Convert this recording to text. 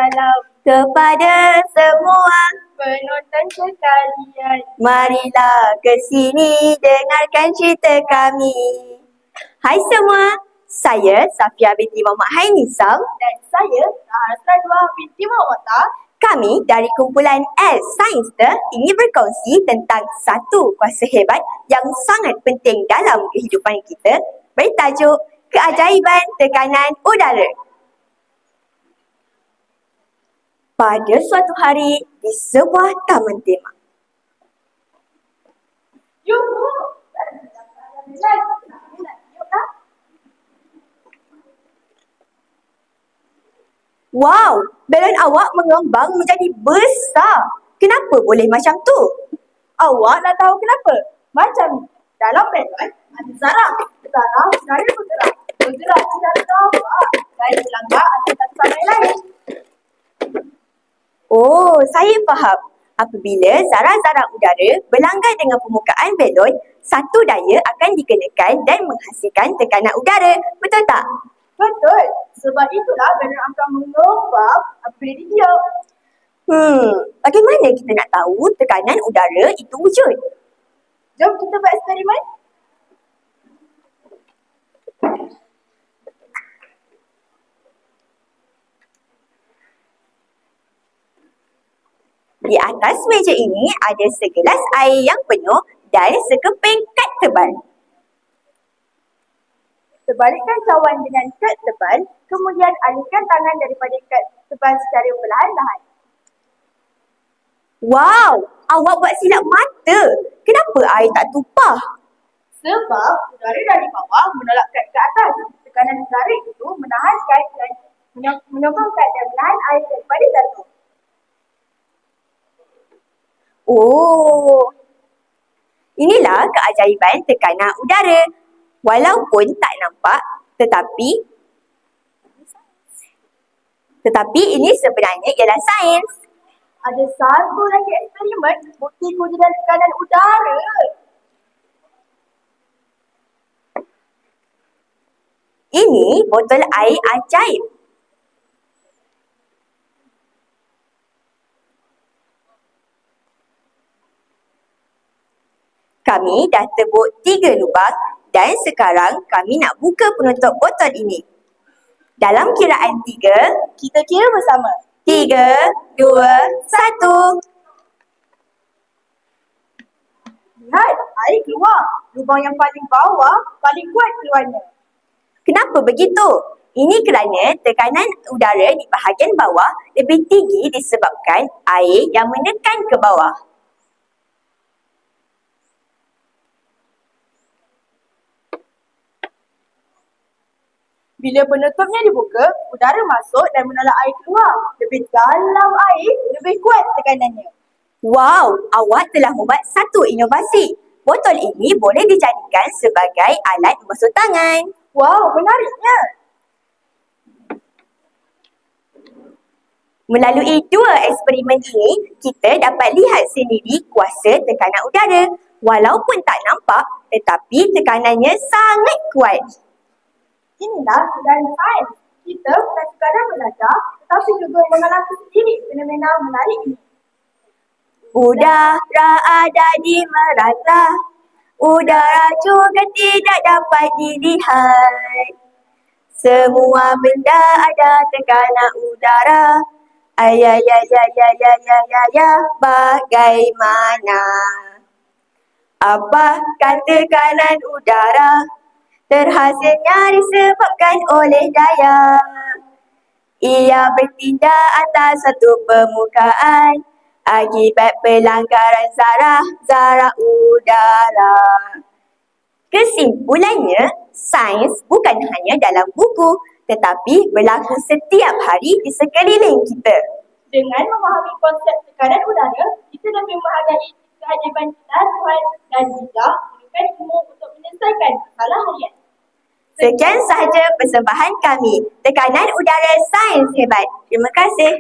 salam kepada semua penonton sekalian. marilah ke sini dengarkan cerita kami. Hai semua, saya Safia binti Muhammad Hainisam Dan saya Rahasa Dua binti Muhammad. Kami dari kumpulan S Sainster ingin berkongsi tentang satu kuasa hebat yang sangat penting dalam kehidupan kita bertajuk Keajaiban Tekanan Udara. Pada suatu hari di sebuah taman tema. Yuk. Wow, balon awak mengembang menjadi besar. Kenapa boleh macam tu? Awak nak tahu kenapa? Macam ni. Dalam balon ada zarah. Zarah udara bergerak. Bergerak secara tampak. Dan melanggar antara satu sama yang lain. Oh, saya faham. Apabila zarah-zarah udara berlanggar dengan permukaan balon, satu daya akan dikenakan dan menghasilkan tekanan udara. Betul tak? Betul. Sebab itulah balon akan mengembang apabila didiam. Bagaimana kita nak tahu tekanan udara itu wujud? Jom kita buat eksperimen. Di atas meja ini ada segelas air yang penuh dan sekeping kad tebal. Sebalikkan cawan dengan kad tebal, kemudian alihkan tangan daripada kad tebal secara perlahan-lahan. Wow, awak buat silap mata. Kenapa air tak tumpah? Sebab udara dari bawah menolak kad ke atas. Tekanan udara itu menahan kad dan menyokong kad dan menahan air daripada jatuh. Oh, inilah keajaiban tekanan udara. Walaupun tak nampak, tetapi ini sebenarnya ialah sains. Ada satu lagi eksperimen bukti kewujudan tekanan udara. Ini botol air ajaib. Kami dah tebuk 3 lubang dan sekarang kami nak buka penutup botol ini. Dalam kiraan 3, Kita kira bersama. 3, 2, 1. Lihat, air keluar. Lubang yang paling bawah paling kuat keluarnya. Kenapa begitu? Ini kerana tekanan udara di bahagian bawah lebih tinggi disebabkan air yang menekan ke bawah. Bila penutupnya dibuka, udara masuk dan menolak air keluar. Lebih dalam air, lebih kuat tekanannya. Wow, awak telah membuat satu inovasi. Botol ini boleh dijadikan sebagai alat membasuh tangan. Wow, menariknya. Melalui 2 eksperimen ini, kita dapat lihat sendiri kuasa tekanan udara. Walaupun tak nampak, tetapi tekanannya sangat kuat. Inilah keadaan sains. Kita bukan sekadar belajar, tetapi juga mengalami sendiri fenomena menarik ini. Udara ada di merata, udara juga tidak dapat dilihat. Semua benda ada tekanan udara. Bagaimana? Apakah tekanan udara? Terhasilnya disebabkan oleh daya. Ia bertindak atas satu permukaan akibat pelanggaran zarah udara. Kesimpulannya, sains bukan hanya dalam buku tetapi berlaku setiap hari di sekeliling kita. Dengan memahami konsep tekanan udara, kita dapat menghargai keajaiban Tuhan dan juga memberikan ilmu untuk menyelesaikan masalah harian. Sekian sahaja persembahan kami. Tekanan udara sains hebat. Terima kasih.